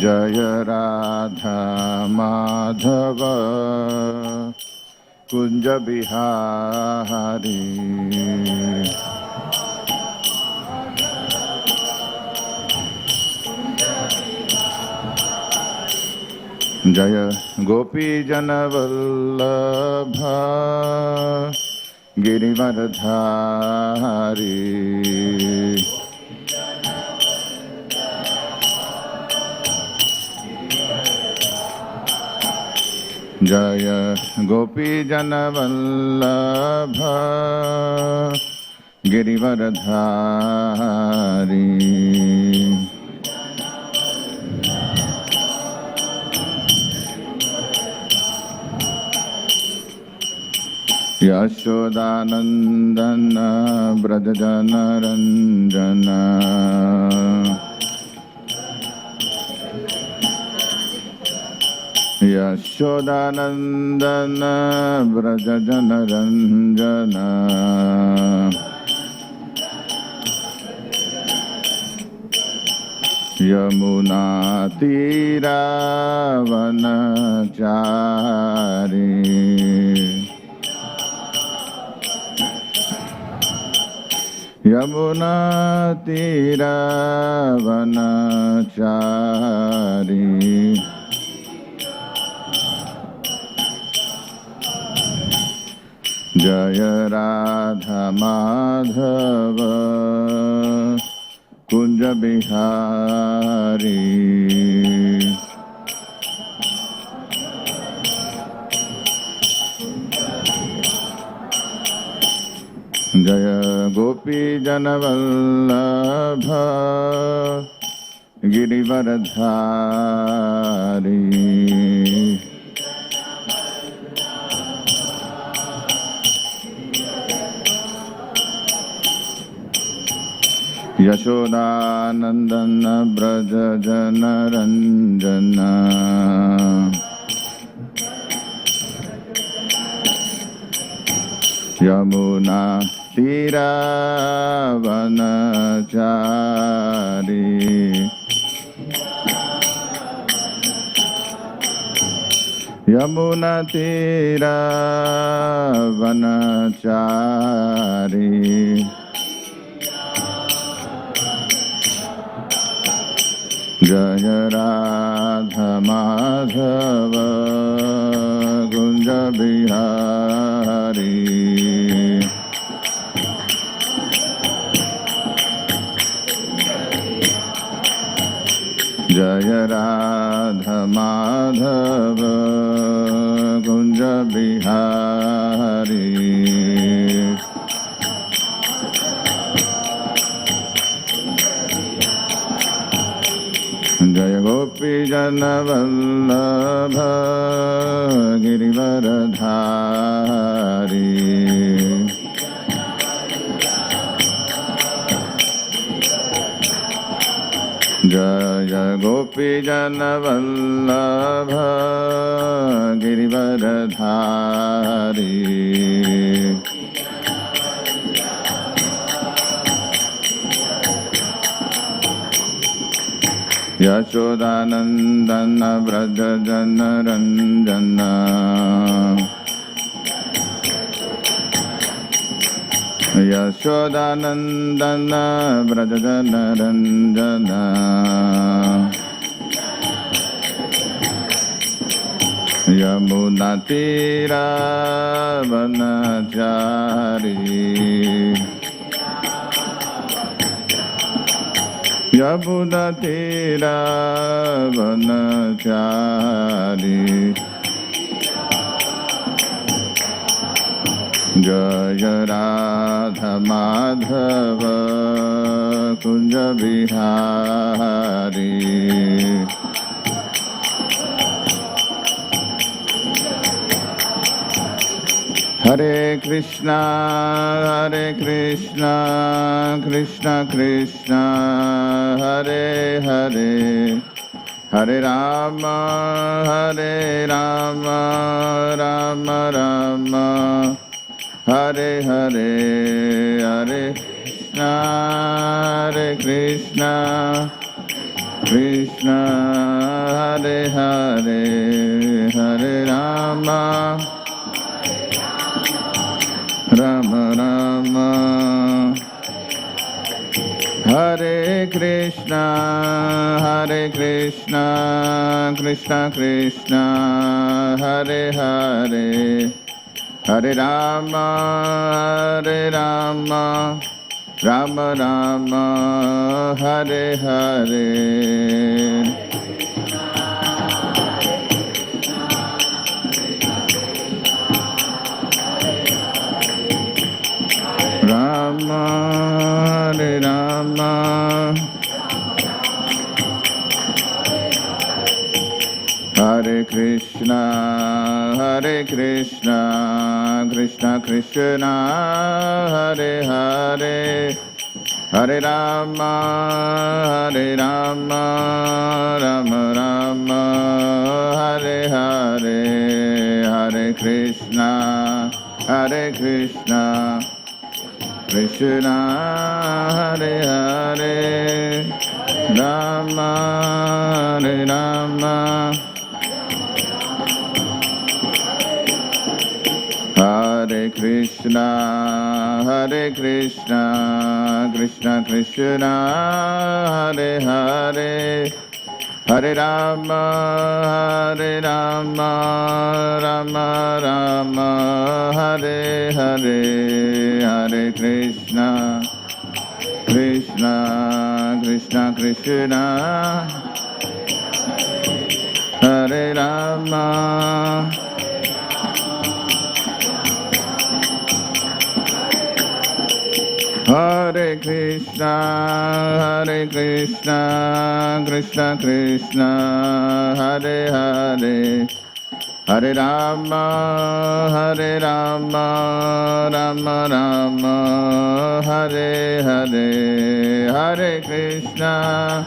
Jaya Radha Madhava Kunja Bihari Jaya Gopi Janavallabha Girivaradhari Jaya Gopi Janavallabha Girivaradhari Yashodanandana Brajajanaranjana Yashodanandana Brajajanaranjana Yamuna Tira Vanachari Yamuna Tira Vanachari Jaya Radha Madhava Kunja Bihari Jaya Gopi Janavallabha Girivaradhari Yashodanandana Brajajanaranjana Yamuna Tira Vanachari Yamuna Tira Vanachari Jaya Radha Madhava Kunja Bihari Jaya Radha Madhava Kunja Bihari Jaya Gopi Janavallabha Girivaradhari Jaya Gopi Janavallabha Girivaradhari Yashodanandana Brajajanaranjana Yashodanandana Brajajanaranjana Yamuna Tira Vanachari Yamuna Tira Vanachari Jaya Radha Madhava Kunja Bihari. Hare Krishna, Krishna Krishna, Hare Hare, Hare Rama, Rama Rama, Hare Hare, Hare Krishna, Krishna Hare Hare, Hare Rama, Rama Rama, Hare Krishna, Krishna Krishna, Hare Hare, Hare Rama, Rama Rama, Hare Hare. Rama, Hare Rama, Hare Krishna, Krishna Krishna, Hare Hare, Hare Rama, Rama Rama, Hare Hare, Hare Krishna, Krishna Hare Hare, Rama Rama, Hare Krishna, Krishna Krishna, Hare Hare, Hare Rama, Rama Rama, Hare Hare, Hare Krishna, Krishna Krishna, Hare Rama, Hare Krishna, Krishna Krishna, Hare Hare, Hare Rama, Rama Rama, Hare Hare, Hare Krishna,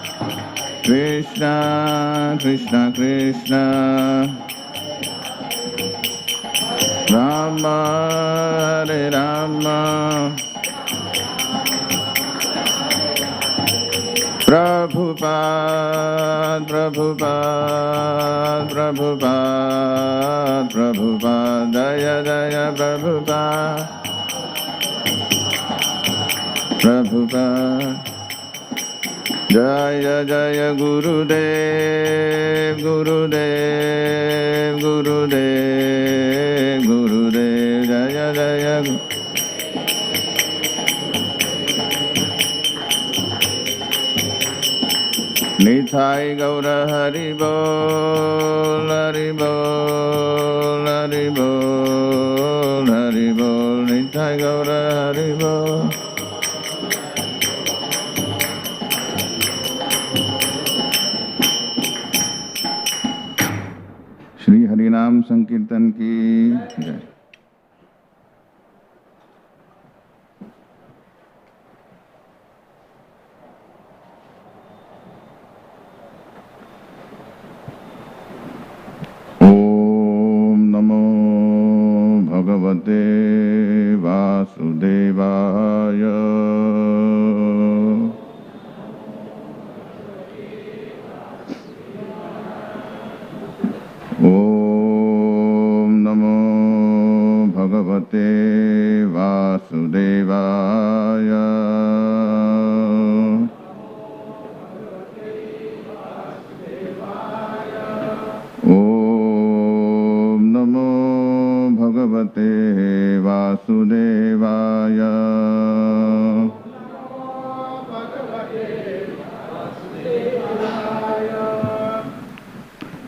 Krishna Krishna, Rama, Hare Rama, Prabhupada, Jaya Prabhupada, Jaya Gurudev, Jaya Nithai Gaura Hari Bol, Nithai Gaura Hari Bol. Shri हरिनाम संकीर्तन की जय। भगवते वासुदेवाय। ओम नमो भगवते वासुदेवाय। ओम नमो भगवते वासुदेवाय।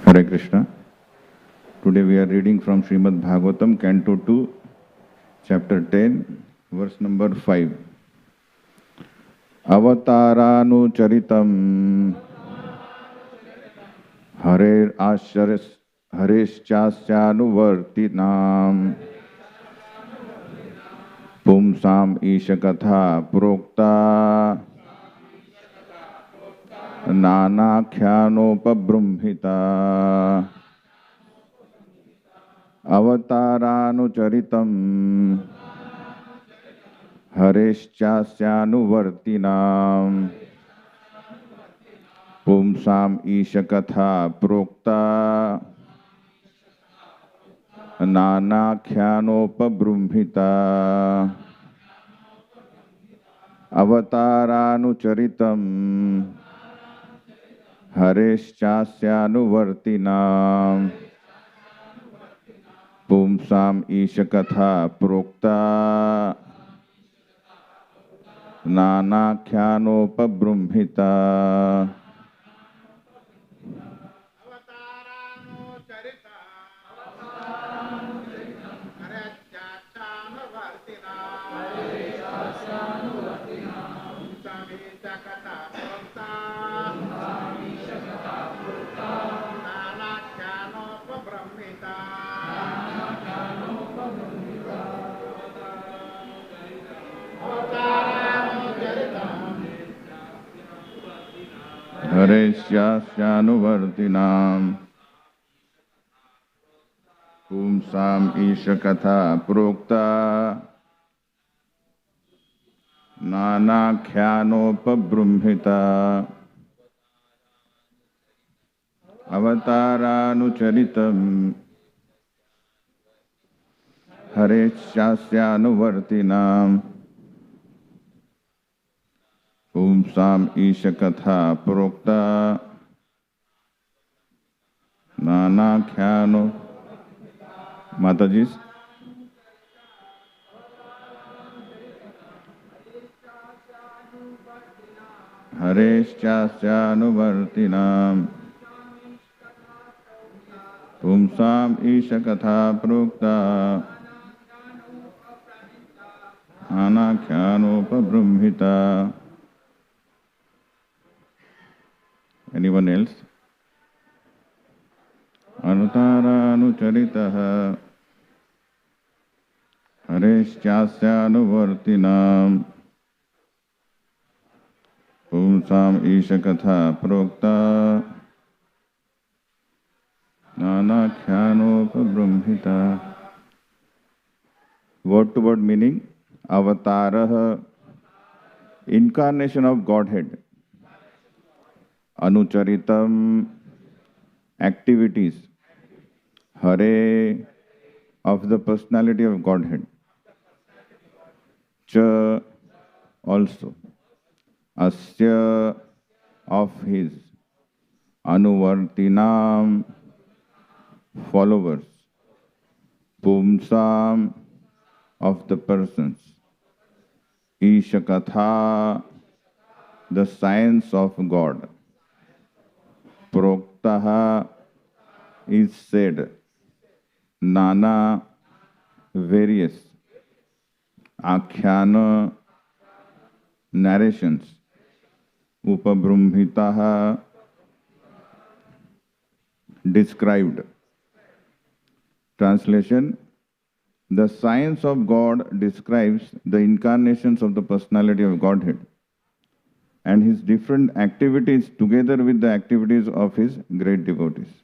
Hare Krishna. Today we are reading from Srimad Bhagavatam, Canto 2, Chapter 10, verse number 5. Avataranucharitam Hareshchasyanuvartinam Pumsam Ishakatha Prokta Nanakhyanopabrumhita Avataranucharitam Hareshchasyanuvartinam Pumsam Ishakatha Prokta Nanakhyanopabrumhita Avataranucharitam Hareshchasyanuvartinam Pumsam Ishakatha Prokta Nanakhyanopabrumhita Hareshchasyanuvartinam Pumsam Ishakatha Prokta Nanakhyanopabrumhita Avataranucharitam Hareshchasyanuvartinam Pumsam Ishakatha Prokta Nanakhyano Matajis Hareshchasyanuvartinam Pumsam Ishakatha Prokta Nanakhyanopabrumhita. Anyone else? Anutaranucharitaha Hareshchasyanuvartinam Pumsam Ishakatha Prokta Nanakhyanopabrumhita. Word to word meaning: Avatara, incarnation of Godhead. Anucharitam, activities. Hare, of the personality of Godhead. Cha, also. Asya, of his. Anuvartinam, followers. Pumsam, of the persons. Ishakatha, the science of God. Proktaha, is said. Nana, various. Akhyana, narrations. Upabrumhitaha, described. Translation: the science of God describes the incarnations of the personality of Godhead and his different activities together with the activities of his great devotees.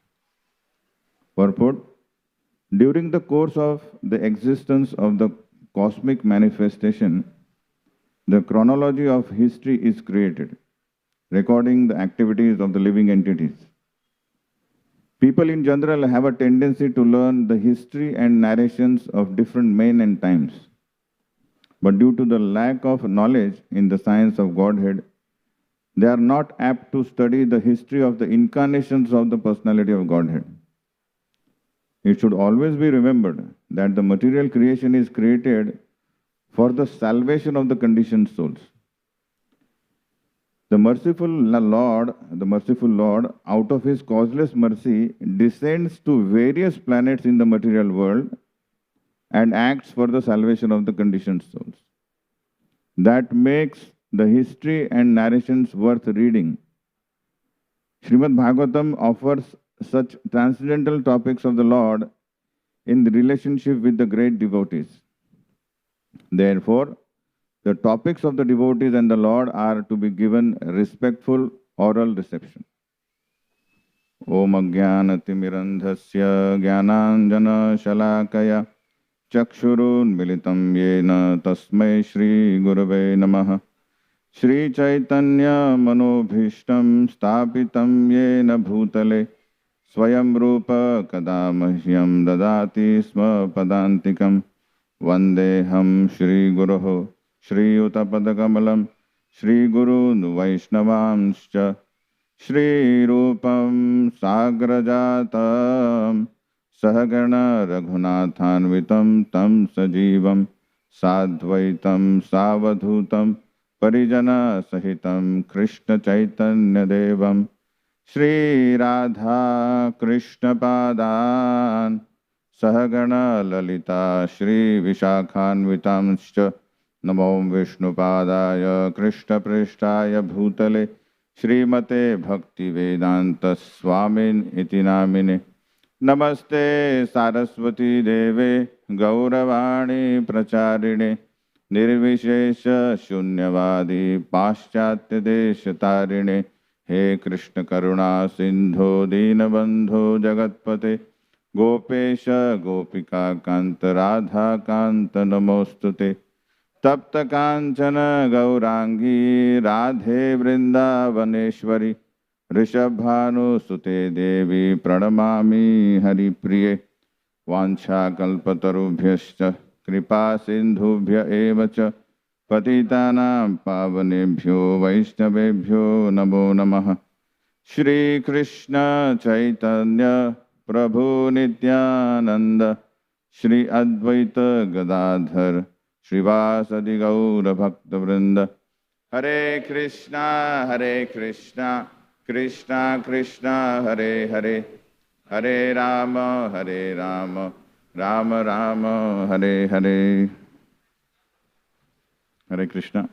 Purport: during the course of the existence of the cosmic manifestation, the chronology of history is created, recording the activities of the living entities. People in general have a tendency to learn the history and narrations of different men and times. But due to the lack of knowledge in the science of Godhead, they are not apt to study the history of the incarnations of the personality of Godhead. It should always be remembered that the material creation is created for the salvation of the conditioned souls. The merciful Lord, out of his causeless mercy, descends to various planets in the material world and acts for the salvation of the conditioned souls. That makes the history and narrations worth reading. Srimad Bhagavatam offers such transcendental topics of the Lord in the relationship with the great devotees. Therefore, the topics of the devotees and the Lord are to be given respectful oral reception. Om Ajnanatimirandhasya Jnananjana Shalakaya Chakshurun Militam Yena Tasmai Shri Gurave Namaha Shri Chaitanya Manobhishtam Stapitam Yena Bhutale Swayam Rupa Kadamahyam Dadati Sma Padantikam Vandeham Shri Guruho Shri Utapadakamalam Shri Gurun Vaishnavamscha Shri Rupam Sagrajatam Sahagana Raghunathanvitam Tam Sajivam Sadvaitam Savadhutam Parijana Sahitam Krishna Chaitanya Devam Shri Radha Krishna Padan Sahagana Lalita Shri Vishakhanvitamscha Namo Vishnu Padaya Krishna Prishtaya Bhutale Srimate Bhakti Vedanta Swamin Iti Namine Namaste Saraswati Deve Gauravani Pracharine Nirvishesha Shunyavadi Paschatya Deshatarine He Krishna Karuna Sindho Dinabandho Jagatpate Gopesha Gopika Kanta Radha Kanta Namostute Tapta Kanchana Gaurangi Radhe Vrindavaneshwari Rishabhanu Sute Devi Pranamami Hari Priye Vancha Kalpatarubhyascha Kripa Sindhubhya Evacha Patitanam Pavanebhyo Vaishnavebhyo Namo Namaha Shri Krishna Chaitanya Prabhu Nityananda Shri Advaita Gadadhar Srivasadi Gaura Bhakta Vrinda Hare Krishna Krishna Krishna Hare Hare Hare Rama Rama Rama Hare Hare. Hare Krishna.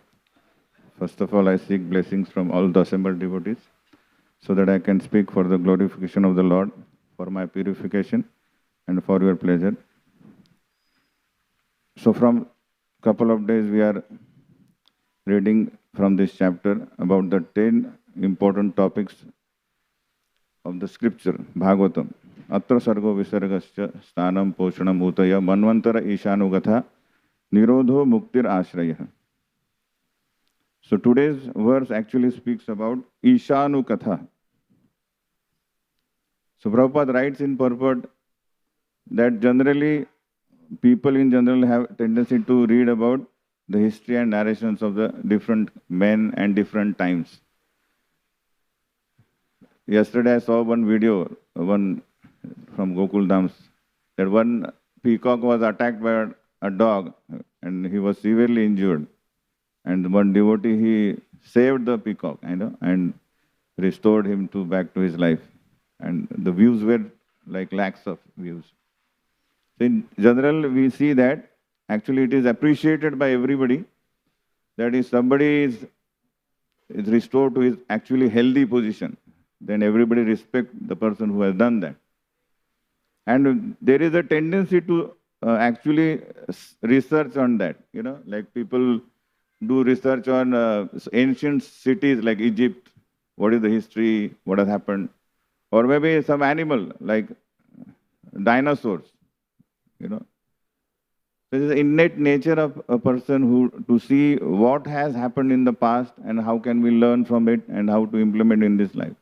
First of all, I seek blessings from all the assembled devotees so that I can speak for the glorification of the Lord, for my purification and for your pleasure. So from couple of days we are reading from this chapter about the 10 important topics of the scripture, Bhagavatam. Atra sargo visargascha stanam poshanam utaya manvantara ishanugatha nirodho muktir ashraya. So today's verse actually speaks about Ishanu Katha. So Prabhupada writes in purport that generally people in general have tendency to read about the history and narrations of the different men and different times. Yesterday I saw one video, one from Gokul Dhams, that one peacock was attacked by a dog and he was severely injured. And one devotee, he saved the peacock, and restored him back to his life. And the views were like lakhs of views. So in general, we see that actually it is appreciated by everybody that if somebody is restored to his actually healthy position, then everybody respect the person who has done that. And there is a tendency to actually research on that, like people do research on ancient cities like Egypt, what is the history, what has happened, or maybe some animal like dinosaurs, So it is the innate nature of a person to see what has happened in the past and how can we learn from it and how to implement in this life.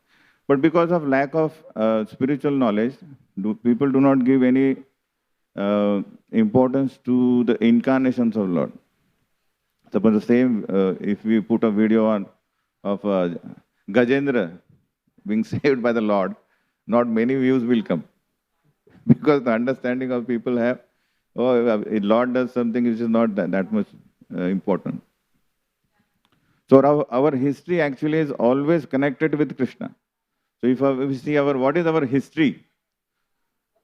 But because of lack of spiritual knowledge, people do not give any importance to the incarnations of Lord. Suppose the same, if we put a video of Gajendra being saved by the Lord, not many views will come. Because the understanding of people have, Lord does something which is not that much important. So our history actually is always connected with Krishna. So if we see what is our history?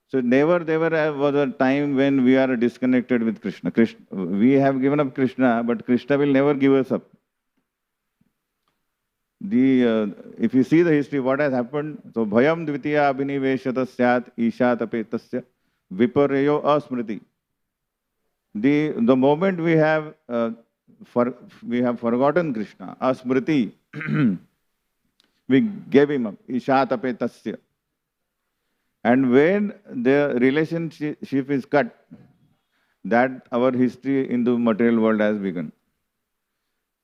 So never there was a time when we are disconnected with Krishna. We have given up Krishna, but Krishna will never give us up. if you see the history, what has happened? So, bhayam dvitiya abhiniveshata syat ishat apetasya viparyo asmriti. The moment we have forgotten Krishna, asmriti, we gave him up, ishat apetasya. And when the relationship is cut, that our history in the material world has begun.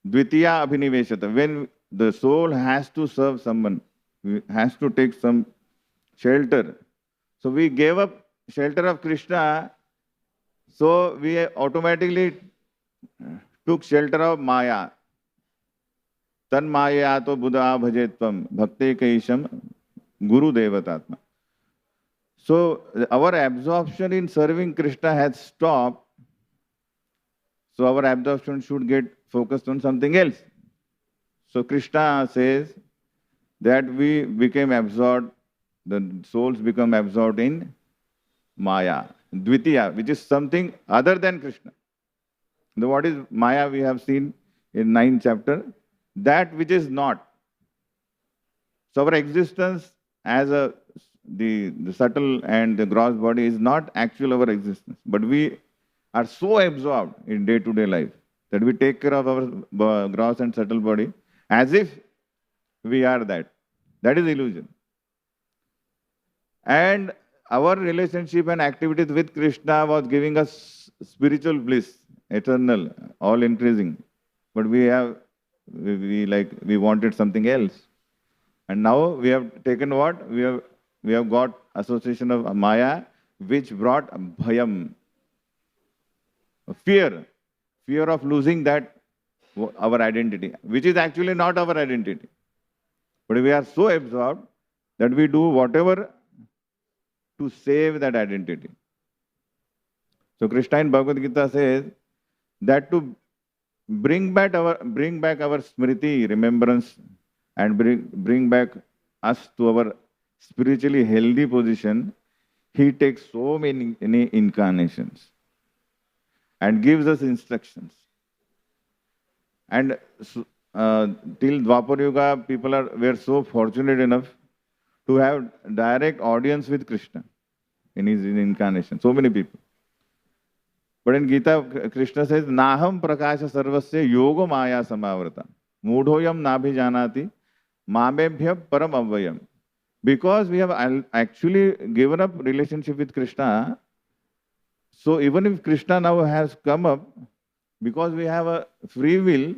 Dvitiya abhiniveshata, when the soul has to serve someone, has to take some shelter. So we gave up shelter of Krishna, so we automatically took shelter of Maya. Tan Maya to Buddha bhajetvam bhakte kaisham guru devatatma. So our absorption in serving Krishna has stopped. So our absorption should get focused on something else. So Krishna says that we became absorbed, the souls become absorbed in Maya, Dvitiya, which is something other than Krishna. What is Maya we have seen in 9th chapter, that which is not. So our existence as the subtle and the gross body is not actual our existence, but we are so absorbed in day-to-day life that we take care of our gross and subtle body as if we are that. That is illusion. And our relationship and activities with Krishna was giving us spiritual bliss, eternal, all increasing. But we wanted something else. And now we have taken what? We have got association of Maya, which brought bhayam, fear of losing that, our identity, which is actually not our identity. But we are so absorbed that we do whatever to save that identity. So Krishna in Bhagavad Gita says that to bring back our smriti, remembrance, and bring back us to our spiritually healthy position, he takes so many incarnations and gives us instructions. And till Dwapar Yuga, people were so fortunate enough to have direct audience with Krishna in his incarnation. So many people. But in Gita, Krishna says, Naham prakasha sarvasya yoga maya samavrata. Mudhoyam nabhi janati mamebhya param avvayam. Because we have actually given up relationship with Krishna, so even if Krishna now has come up, because we have a free will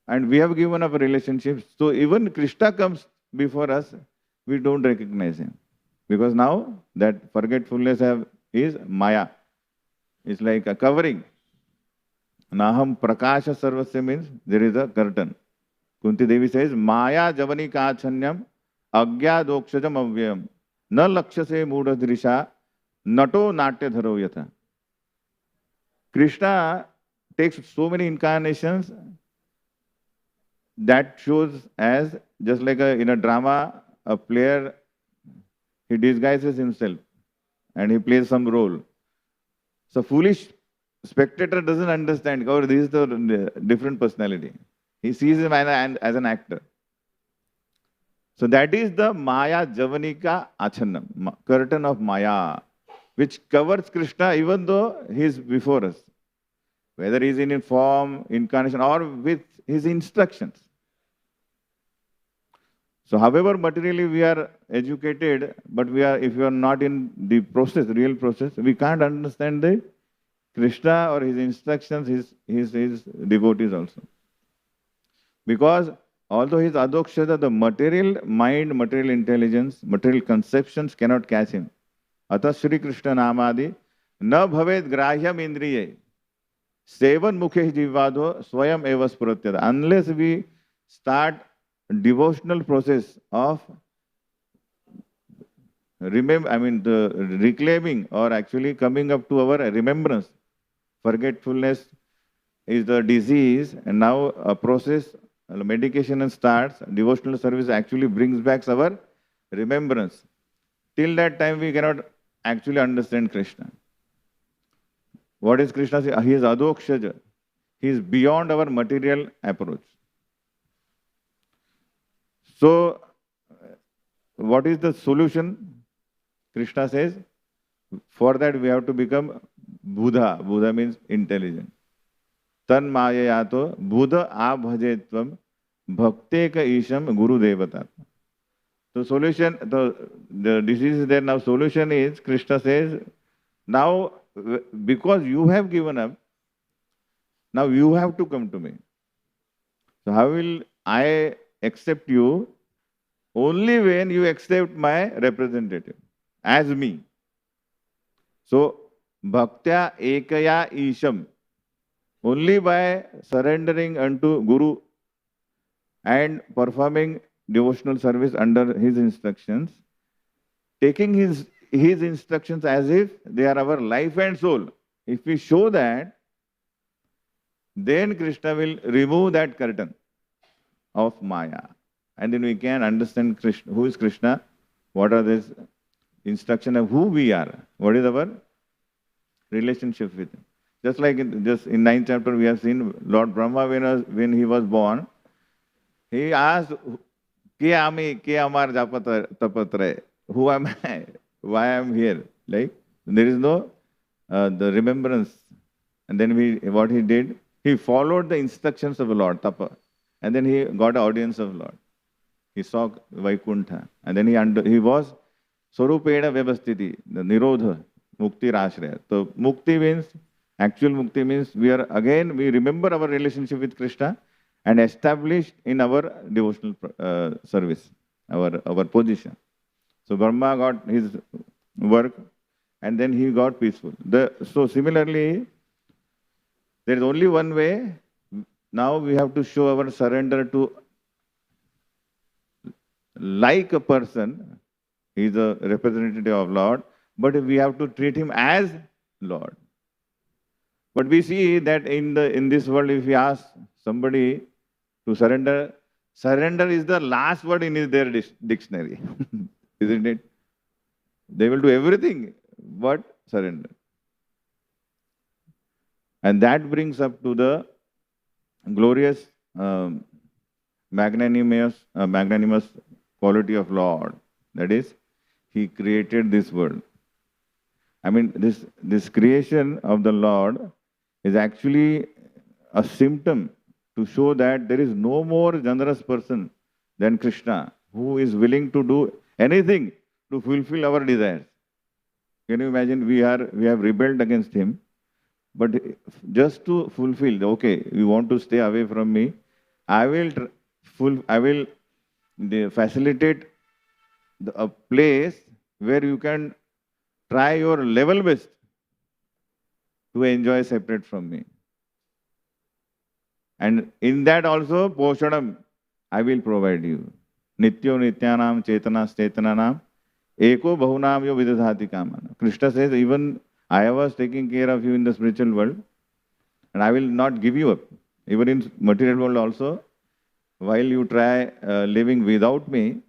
and we have given up a relationship, so even Krishna comes before us, we don't recognize him. Because now that forgetfulness is Maya. It's like a covering. Naham prakasha sarvasya means there is a curtain. Kunti Devi says, Maya javani kachanyam agya dokshajam avyam na lakshase mudha drisha nato natya dharo yatha. Krishna takes so many incarnations that shows as just like in a drama, a player, he disguises himself and he plays some role. So foolish spectator doesn't understand, oh, this is the different personality. He sees him as an actor. So that is the Maya Javanika Achanam, curtain of Maya, which covers Krishna even though he is before us. Whether he is in form, incarnation, or with his instructions. So however materially we are educated, but if we are not in the process, real process, we can't understand the Krishna or his instructions, his devotees also. Because although he is adokshada, the material mind, material intelligence, material conceptions cannot catch him. Atha Shri Krishna Namadi na bhavet grahyam indriye sevan mukhe jivado swayam eva spuratyada. Unless we start devotional process of reclaiming or actually coming up to our remembrance. Forgetfulness is the disease, and now a process, medication starts, devotional service actually brings back our remembrance. Till that time we cannot actually understand Krishna. What is Krishna? He is adokshaja. He is beyond our material approach. So, what is the solution? Krishna says, for that we have to become Buddha. Buddha means intelligent. Tan mayayato Buddha abhajetvam bhakteka isham guru devata. So solution, the disease is there. Now solution is, Krishna says, now because you have given up, now you have to come to me. So how will I accept you? Only when you accept my representative as me. So bhaktya ekaya isham, only by surrendering unto Guru and performing devotional service under his instructions, taking his instructions as if they are our life and soul. If we show that, then Krishna will remove that curtain of Maya. And then we can understand Krishna, who is Krishna, what are these instructions of who we are, what is our relationship with him. Just like in 9th chapter we have seen Lord Brahma when he was born, he asked, Ke amar tapatre, who am I? Why I am here? Like, there is no the remembrance. And then what he did, he followed the instructions of the Lord, Tapa. And then he got an audience of Lord. He saw Vaikuntha. And then he was Swarupeda Vyavastiti, the Nirodha, Mukti Rashraya. So Mukti means, actual Mukti means we remember our relationship with Krishna and established in our devotional service, our position. So Brahma got his work and then he got peaceful. So similarly, there is only one way. Now we have to show our surrender to like a person. He is a representative of Lord, but we have to treat him as Lord. But we see that in this world, if we ask somebody to surrender, surrender is the last word in their dictionary, isn't it? They will do everything but surrender. And that brings up to the glorious magnanimous quality of Lord. That is, he created this world. I mean, this creation of the Lord is actually a symptom to show that there is no more generous person than Krishna who is willing to do anything to fulfill our desires. Can you imagine? We have rebelled against him, but just to fulfill, okay, you want to stay away from me, I will facilitate a place where you can try your level best to enjoy separate from me. And in that also, Poshanam, I will provide you. Nityo nityanam chetanas chetananam eko bahunam yo vidadhati kamana. Krishna says, even I was taking care of you in the spiritual world, and I will not give you up. Even in material world also, while you try living without me,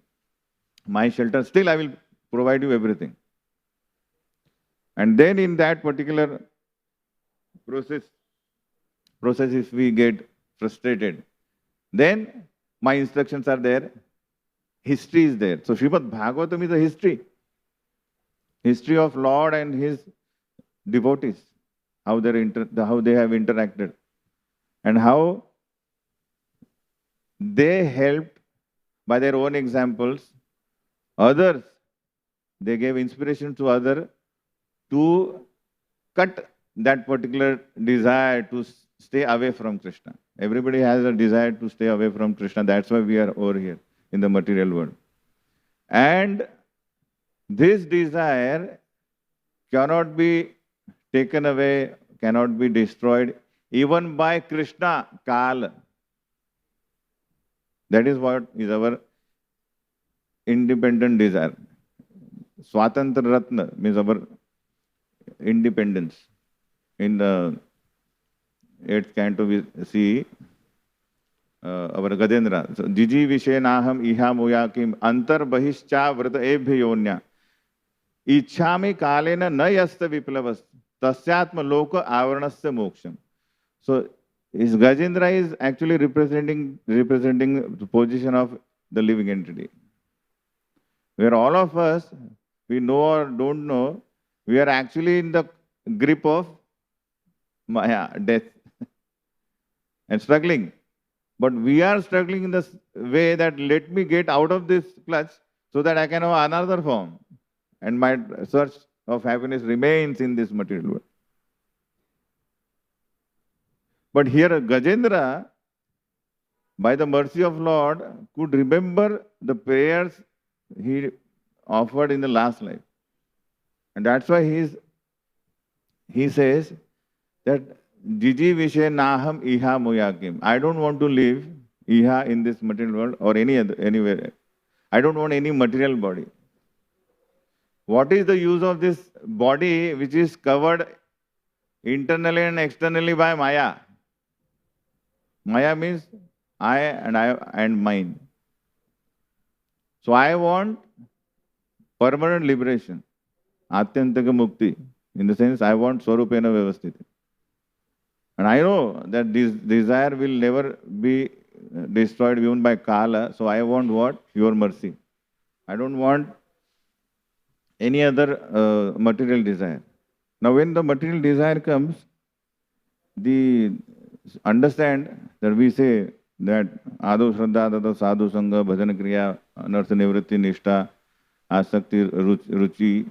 my shelter, still I will provide you everything. And then in that particular process if we get frustrated, then my instructions are there, history is there. So Srimad Bhagavatam is a history of Lord and his devotees, how they have interacted, and how they helped by their own examples others. They gave inspiration to others to cut that particular desire to stay away from Krishna. Everybody has a desire to stay away from Krishna. That's why we are over here in the material world. And this desire cannot be taken away, cannot be destroyed, even by Krishna, Kala. That is what is our independent desire. Swatantra Ratna means our independence. In the 8th canto we see our Gadendra. So, Jiji Vishenaham Iha Muyakim Antar Bahishcha Vrata Ebhyonya Ichhami Kalena Nayasta Viplavas Tasyatma Loka Avaranasya Moksham. So his Gajendra is actually representing the position of the living entity. Where all of us, we know or don't know, we are actually in the grip of Maya, death, and struggling. But we are struggling in the way that let me get out of this clutch so that I can have another form. And my search of happiness remains in this material world. But here Gajendra, by the mercy of Lord, could remember the prayers he offered in the last life. And that's why he says that Jiji Vishe Naham Iha Moyakim. I don't want to live Iha in this material world or anywhere. I don't want any material body. What is the use of this body which is covered internally and externally by Maya? Maya means I and mine. So I want permanent liberation, Atyantaka Mukti. In the sense, I want Swarupena Vyavasthiti. And I know that this desire will never be destroyed even by Kala. So I want what? Your mercy. I don't want any other material desire. Now when the material desire comes, understand that we say that Ado Shraddha, Tata Sadhu Sangha, Bhajana Kriya, Anartha Nivritti, Nishta, Asakti, Ruchi,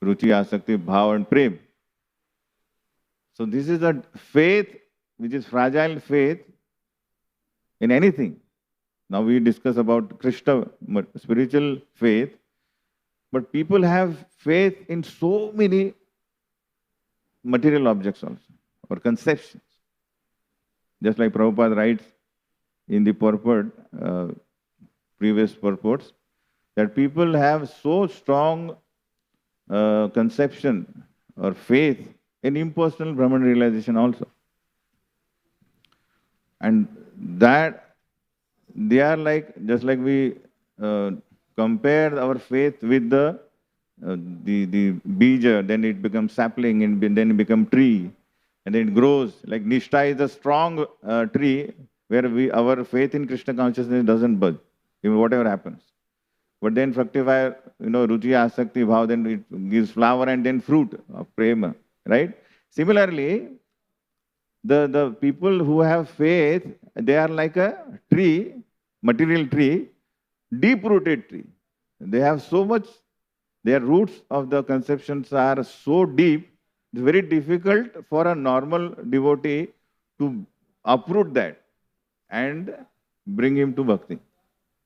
Asakti, Bhav and Prem. So this is a faith which is fragile faith in anything. Now we discuss about Krishna, spiritual faith, but people have faith in so many material objects also, or conceptions. Just like Prabhupada writes in the purport, previous purports, that people have so strong conception or faith in impersonal Brahman realization also. And that they are like, just like we compare our faith with the bija, then it becomes sapling, and then it becomes tree, and then it grows. Like Nishta is a strong tree where our faith in Krishna consciousness doesn't budge, even whatever happens. But then fructify, Ruchi, Asakti, Bhav, then it gives flower and then fruit of prema, right? Similarly, the people who have faith, they are like a tree, material tree, deep-rooted tree. They have so much, their roots of the conceptions are so deep, it's very difficult for a normal devotee to uproot that and bring him to bhakti.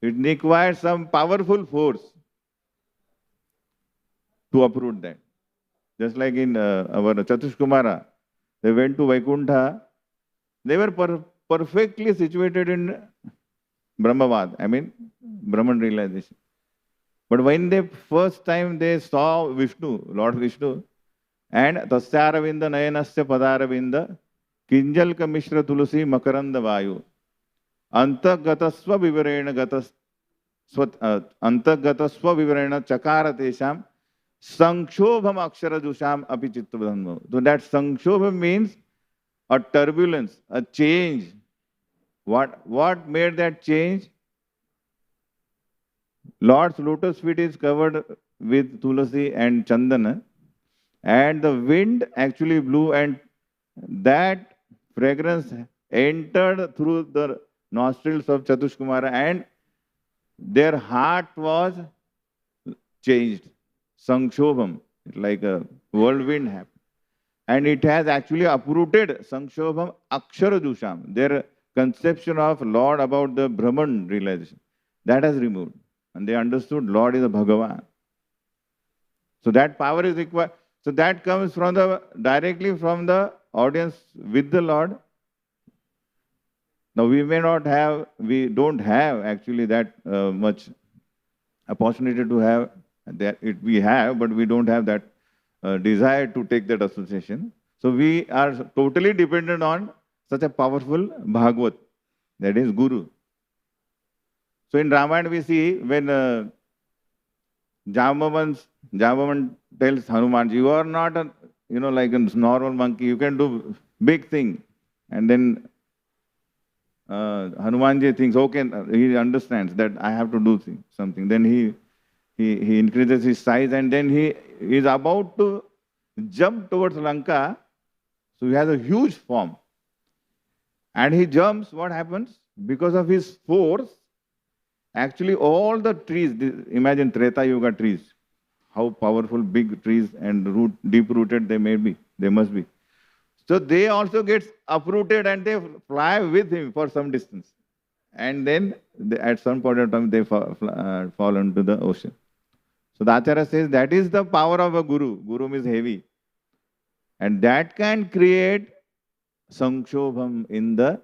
It requires some powerful force to uproot that. Just like in our Chatushkumara, they went to Vaikuntha, they were perfectly situated in Brahmavad, Brahman realization. But when they first time they saw Vishnu, Lord Vishnu, and Tasyaravinda Nayanasya Padaravinda, Kinjalka Mishra Tulasi Makaranda Vayu, Antagataswa Vivarena Chakara Tesham, Sankshobham Akshara Dusham Api Chittavadhanmo. So that Sankshobham means a turbulence, a change. What made that change? Lord's lotus feet is covered with tulasi and chandana, and the wind actually blew, and that fragrance entered through the nostrils of Chatushkumara, and their heart was changed. Sankshobham, like a whirlwind happened. And it has actually uprooted Sankshobham Akshara Dusham, their conception of Lord about the Brahman realization. That has removed. And they understood Lord is a Bhagavan. So that power is required. So that comes from directly from the audience with the Lord. Now we don't have actually that much opportunity to have that. We have, but we don't have that desire to take that association. So we are totally dependent on such a powerful Bhagavat, that is Guru. So in Ramayana we see when Jambavan tells Hanuman, you are not like a normal monkey, you can do big thing. And then Hanumanji thinks, okay, he understands that I have to do something. Then he increases his size, and then he is about to jump towards Lanka. So he has a huge form. And he jumps, what happens? Because of his force, actually all the trees, imagine Treta Yuga trees, how powerful big trees and deep-rooted they must be. So they also get uprooted and they fly with him for some distance. And then at some point of time, they fall into the ocean. So the Acharya says that is the power of a guru. Guru is heavy. And that can create Sankshobham in the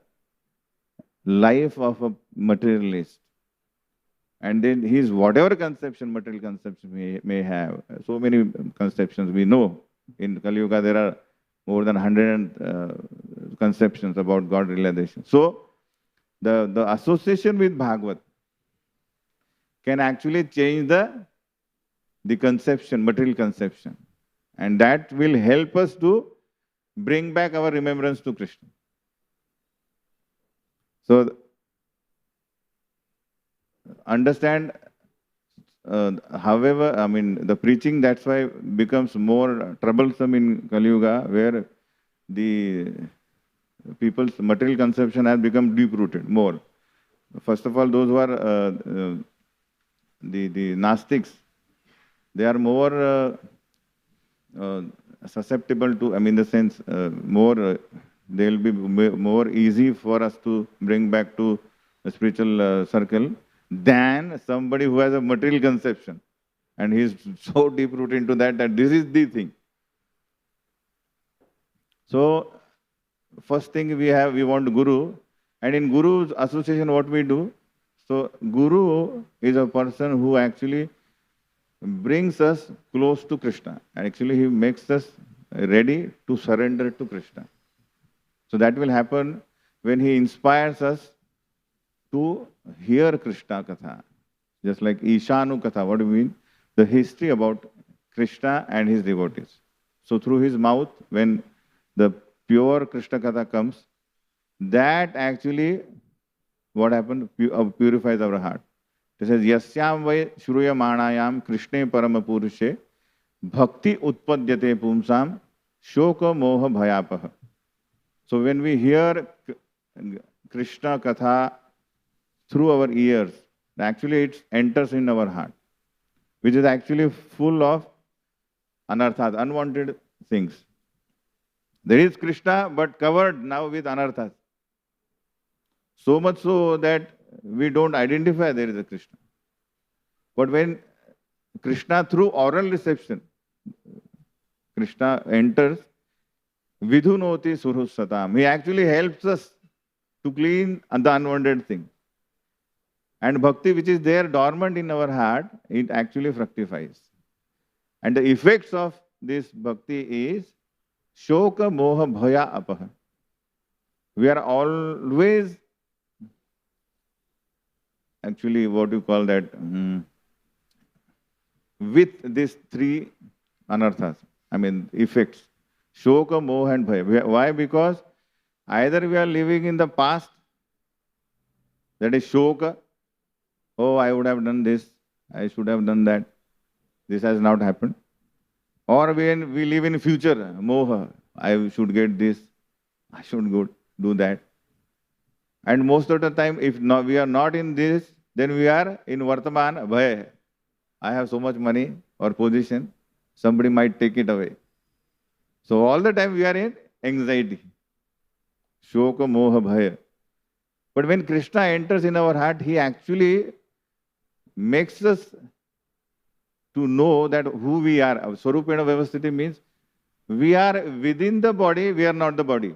life of a materialist. And then his whatever conception, material conception may have, so many conceptions we know. In Kali Yuga, there are more than 100 conceptions about God realization. So the association with Bhagavat can actually change the conception, material conception. And that will help us to bring back our remembrance to Krishna. So understand, however, I mean, the preaching, that's why becomes more troublesome in Kali Yuga, where the people's material conception has become deep-rooted more. First of all, those who are the Gnostics, they are more susceptible to, I mean, in the sense, they'll be more easy for us to bring back to a spiritual circle than somebody who has a material conception. And he's so deep-rooted into that this is the thing. So, first thing we want Guru. And in Guru's association, what we do? So, Guru is a person who actually brings us close to Krishna. And actually, he makes us ready to surrender to Krishna. So, that will happen when he inspires us to hear Krishna Katha. Just like Ishanu Katha. What do you mean? The history about Krishna and his devotees. So, through his mouth, when the pure Krishna Katha comes, that actually, what happened? Purifies our heart. It says, Yasyam vai shruya manayam Krishne parama purushe bhakti utpadyate pumsam shoka moha bhayapaha. So when we hear Krishna Katha through our ears, actually it enters in our heart, which is actually full of anarthas, unwanted things. There is Krishna, but covered now with anarthas. So much so that we don't identify there is a Krishna. But when Krishna, through oral reception, Krishna enters, vidhunoti surhusatam. He actually helps us to clean the unwanted thing. And bhakti, which is there dormant in our heart, it actually fructifies. And the effects of this bhakti is shoka moha bhaya apaha. We are always, actually, what you call that, with these three anarthas, I mean, effects. Shoka, moha and bhaya. Why? Because either we are living in the past, that is shoka. Oh, I would have done this, I should have done that. This has not happened. Or when we live in future, moha, I should get this, I should go do that. And most of the time, if we are not in this, then we are in Vartaman, bhaya. I have so much money or position, somebody might take it away. So all the time we are in anxiety. Shoka, moha, bhaya. But when Krishna enters in our heart, he actually makes us to know that who we are. Swarupena Vyavasthiti means we are within the body, we are not the body.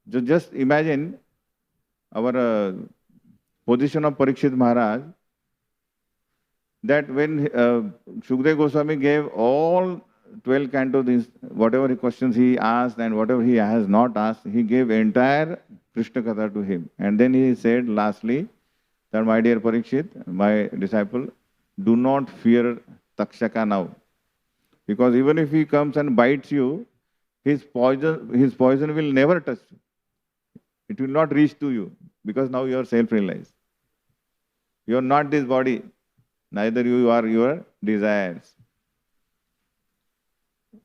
Just imagine our position of Parikshit Maharaj, that when Shukdev Goswami gave all 12 cantos, whatever questions he asked and whatever he has not asked, he gave entire Krishna Katha to him. And then he said lastly, that my dear Parikshit, my disciple, do not fear Takshaka now. Because even if he comes and bites you, his poison will never touch you. It will not reach to you because now you are self-realized. You are not this body, neither you are your desires.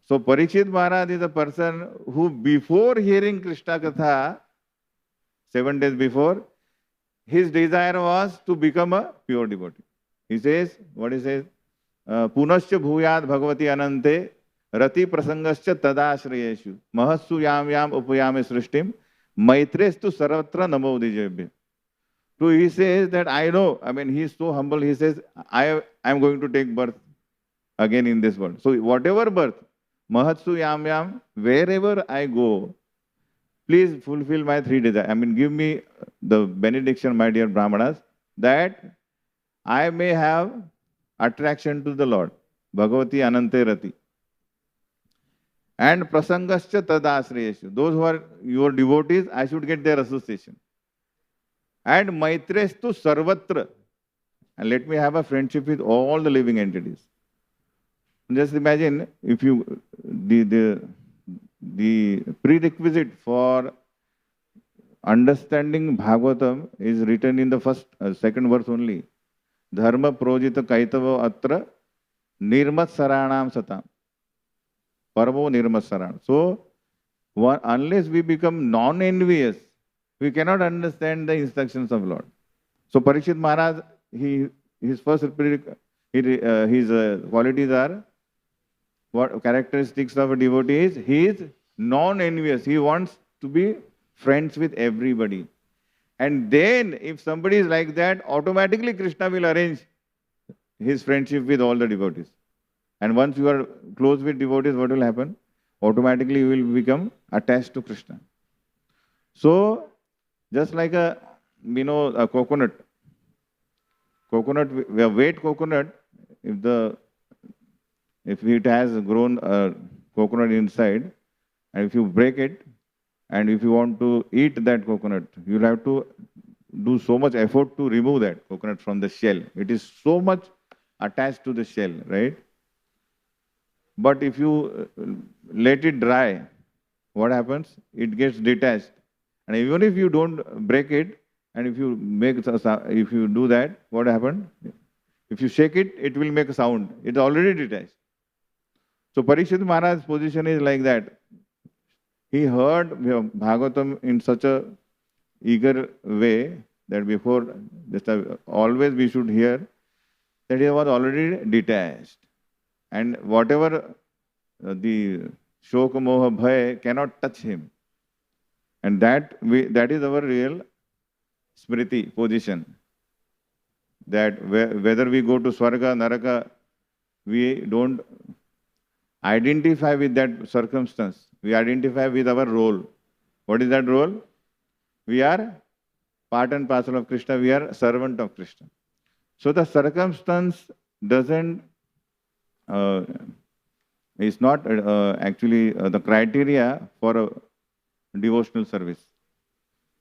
So Parikshit Maharaj is a person who before hearing Krishna Katha, 7 days before, his desire was to become a pure devotee. He says, what he says? Punascha bhuyad bhagavati anante rati prasangascha tadashrayeshu mahassu yam yam upayame srishtim maitrestu sarvatra namo dijebhya. So he says that I know, he is so humble, he says, I am going to take birth again in this world. So whatever birth, mahatsu yam yam, wherever I go, please fulfill my 3 desires. Give me the benediction, my dear Brahmanas, that I may have attraction to the Lord. Bhagavati Anante Rati. And prasangascha tadashrayeshu. Those who are your devotees, I should get their association. And maitrestu sarvatra. And let me have a friendship with all the living entities. Just imagine if you, the prerequisite for understanding Bhagavatam is written in the second verse only. Dharma projita kaitava atra nirmat saranam satam. Parvo nirmat saran. So, unless we become non-envious, we cannot understand the instructions of Lord. So, Parikshit Maharaj, his first qualities are, what characteristics of a devotee is? He is non-envious. He wants to be friends with everybody. And then, if somebody is like that, automatically Krishna will arrange his friendship with all the devotees. And once you are close with devotees, what will happen? Automatically you will become attached to Krishna. So, just like a coconut. A wet coconut, if it has grown coconut inside, and if you break it, and if you want to eat that coconut, you will have to do so much effort to remove that coconut from the shell. It is so much attached to the shell, right? But if you let it dry, what happens? It gets detached. And even if you don't break it, and if you do that, what happens? If you shake it, it will make a sound. It's already detached. So Parikshit Maharaj's position is like that. He heard Bhagavatam in such a eager way that before, always we should hear that he was already detached. And whatever the Shoka Moha Bhaya cannot touch him. And that is our real smriti position. That whether we go to Swarga, Naraka, we don't identify with that circumstance. We identify with our role. What is that role? We are part and parcel of Krishna. We are servant of Krishna. So the circumstance is not actually the criteria for a devotional service.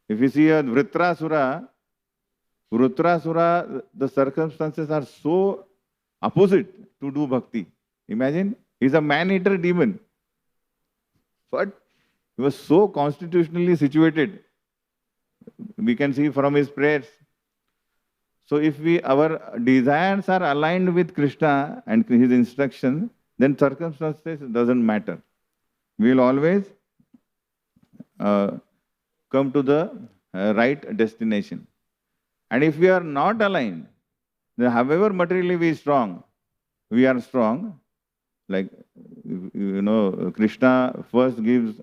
If you see a Vritrasura, the circumstances are so opposite to do bhakti. Imagine, he's a man-eater demon. But he was so constitutionally situated. We can see from his prayers. So if our desires are aligned with Krishna and his instruction, then circumstances doesn't matter. We will always come to the right destination. And if we are not aligned, then however materially we are strong, like, Krishna first gives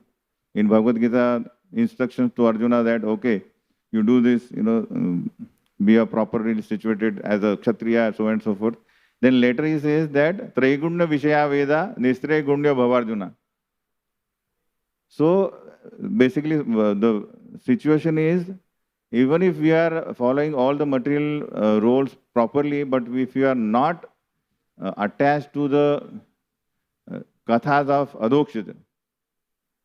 in Bhagavad Gita instructions to Arjuna that, okay, you do this, be a properly situated as a Kshatriya, so on and so forth. Then later he says that, Traigunya Vishaya Veda Nistre Gunya Bhavarjuna. So, basically, the situation is, even if we are following all the material roles properly, but if we are not attached to the kathas of Adokshita,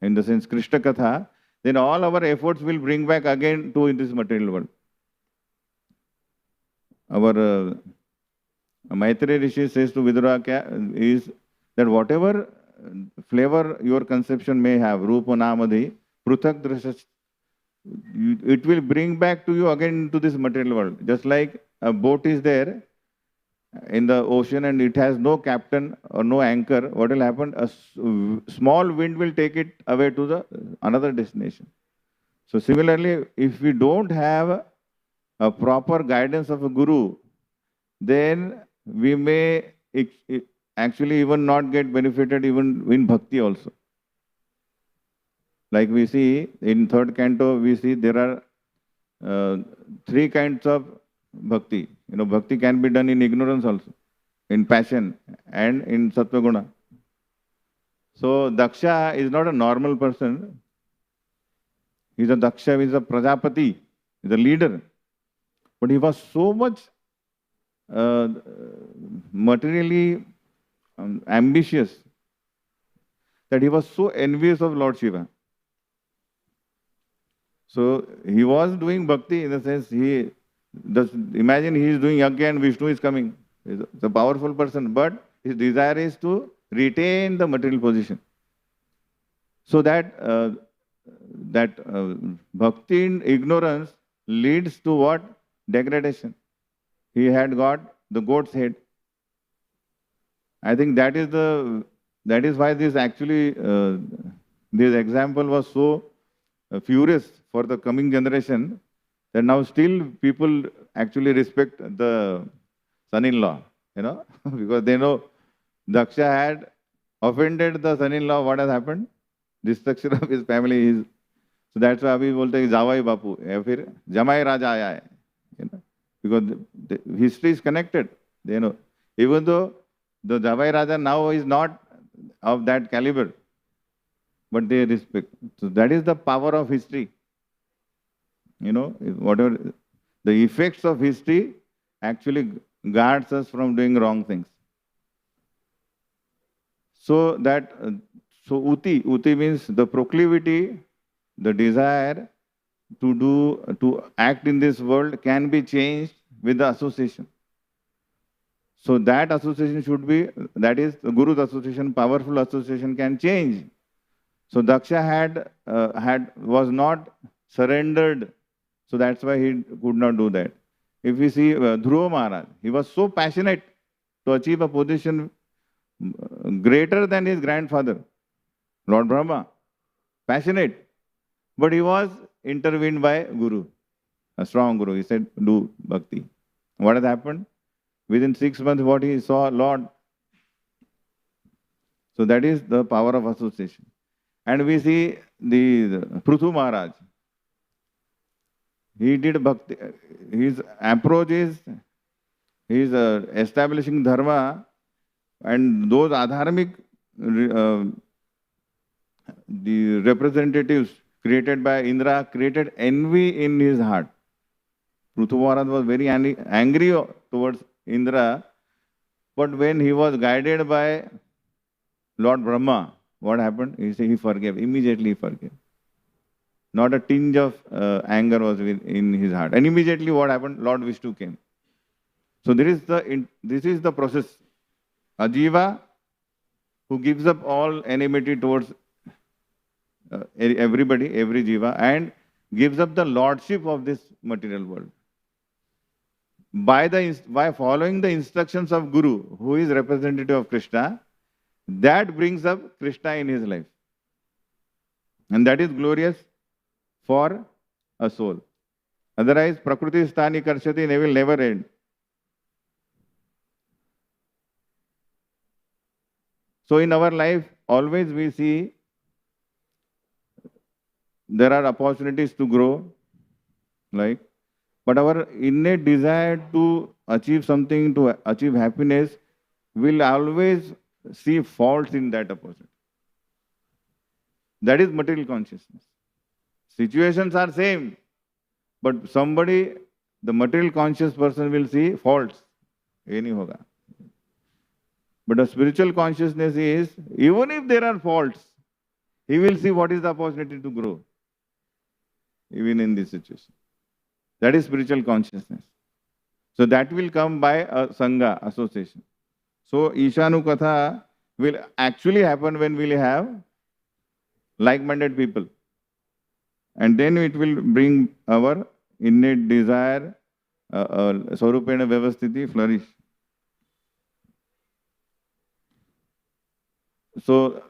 in the sense Krishna Katha, then all our efforts will bring back again to this material world. Our Maitreya Rishi says to Vidura is that whatever flavor your conception may have, Rupa Namadhi, Pruthak it will bring back to you again to this material world. Just like a boat is there in the ocean and it has no captain or no anchor, what will happen? A small wind will take it away to the another destination. So similarly, if we don't have a proper guidance of a guru, then we may actually even not get benefited even in bhakti also. Like we see in third canto, we see there are three kinds of bhakti. You know, bhakti can be done in ignorance also, in passion and in sattva guna. So Daksha is not a normal person. He's a Daksha, he's a Prajapati, he's a leader. But he was so much materially ambitious that he was so envious of Lord Shiva. So he was doing bhakti in the sense imagine he is doing yajna and Vishnu is coming. He's a powerful person, but his desire is to retain the material position. So that bhakti in ignorance leads to what? Degradation. He had got the goat's head. I think that is why this actually this example was so furious for the coming generation that now still people actually respect the son-in-law, you know, because they know Daksha had offended the son-in-law. What has happened? Destruction of his family. So that's why we bolte हैं जावाई बापू या फिर जमाई राजा आया है, you know, because the history is connected. You know, even though the Javai Raja now is not of that caliber, but they respect. So that is the power of history. You know, whatever the effects of history actually guards us from doing wrong things. So that uti means the proclivity, the desire to act in this world can be changed with the association. So that association should be, that is the Guru's association, powerful association can change. So Daksha was not surrendered. So that's why he could not do that. If we see Dhruva Maharaj, he was so passionate to achieve a position greater than his grandfather, Lord Brahma. Passionate. But he was intervened by Guru, a strong Guru. He said, do bhakti. What has happened? Within 6 months, what he saw, Lord. So that is the power of association. And we see the Prithu Maharaj. He did bhakti. His approach is, he is establishing dharma, and those adharmic the representatives created by Indra created envy in his heart. Prithu Maharaj was very angry towards Indra, but when he was guided by Lord Brahma, what happened? He forgave. Immediately he forgave. Not a tinge of anger was in his heart. And immediately what happened? Lord Vishnu came. So this is the process. A jiva who gives up all enmity towards everybody, every jiva, and gives up the lordship of this material world. By following the instructions of Guru, who is representative of Krishna, that brings up Krishna in his life. And that is glorious for a soul. Otherwise, Prakriti Sthani Karshati, they will never end. So in our life, always we see there are opportunities to grow, but our innate desire to achieve something, to achieve happiness, will always see faults in that opportunity. That is material consciousness. Situations are same, but the material conscious person will see faults. Ye nahi hoga. But a spiritual consciousness is, even if there are faults, he will see what is the opportunity to grow, even in this situation. That is spiritual consciousness. So that will come by a Sangha, association. So Ishanu Katha will actually happen when we will have like-minded people. and then it will bring our innate desire, Swarupena Vyavasthiti, flourish. So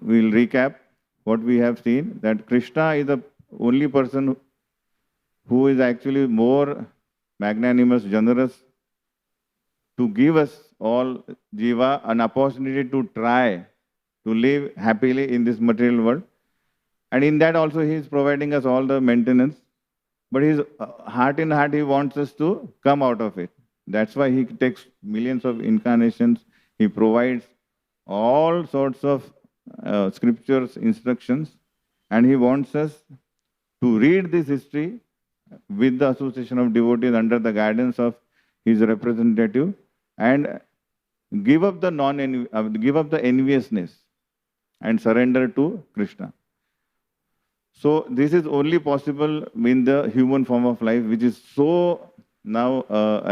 we'll recap what we have seen, that Krishna is the only person who is actually more magnanimous, generous, to give us all jiva an opportunity to try to live happily in this material world. And in that also he is providing us all the maintenance. But his heart in heart, he wants us to come out of it. That's why he takes millions of incarnations. He provides all sorts of scriptures, instructions, and he wants us to read this history with the association of devotees under the guidance of his representative, and give up the enviousness and surrender to Krishna. So this is only possible in the human form of life, which is so now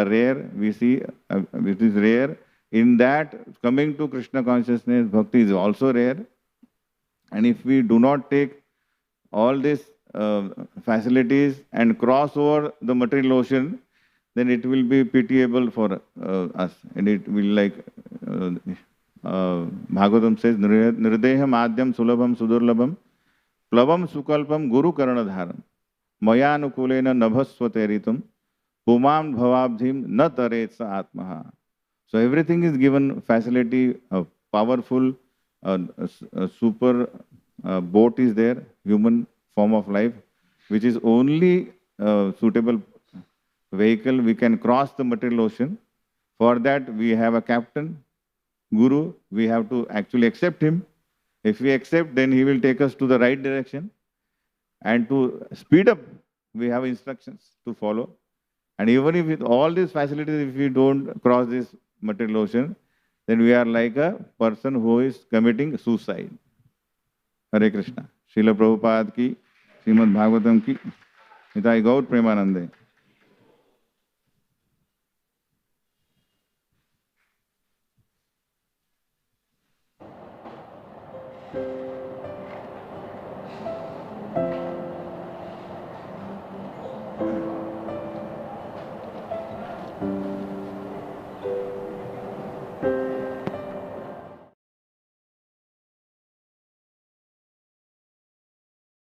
rare. We see it is rare. In that, coming to Krishna consciousness, bhakti is also rare. And if we do not take all these facilities and cross over the material ocean, then it will be pitiable for us. And it will, like Bhagavatam says, Nirdeham Adyam Sulabham Sudurlabham Plavam Sukalpam Guru Karanadharam Mayanukulena Nabhaswateritum Pumam Bhavabdhim Na Taretsa Atmaha. So everything is given facility, a powerful, super boat is there, human form of life, which is only suitable vehicle. We can cross the material ocean. For that, we have a captain, Guru. We have to actually accept him. If we accept, then he will take us to the right direction. And to speed up, we have instructions to follow. And even if with all these facilities, if we don't cross this material ocean, then we are like a person who is committing suicide. Hare Krishna. Srila Prabhupada ki, Srimad Bhagavatam ki, Nitai Gaur Premanande.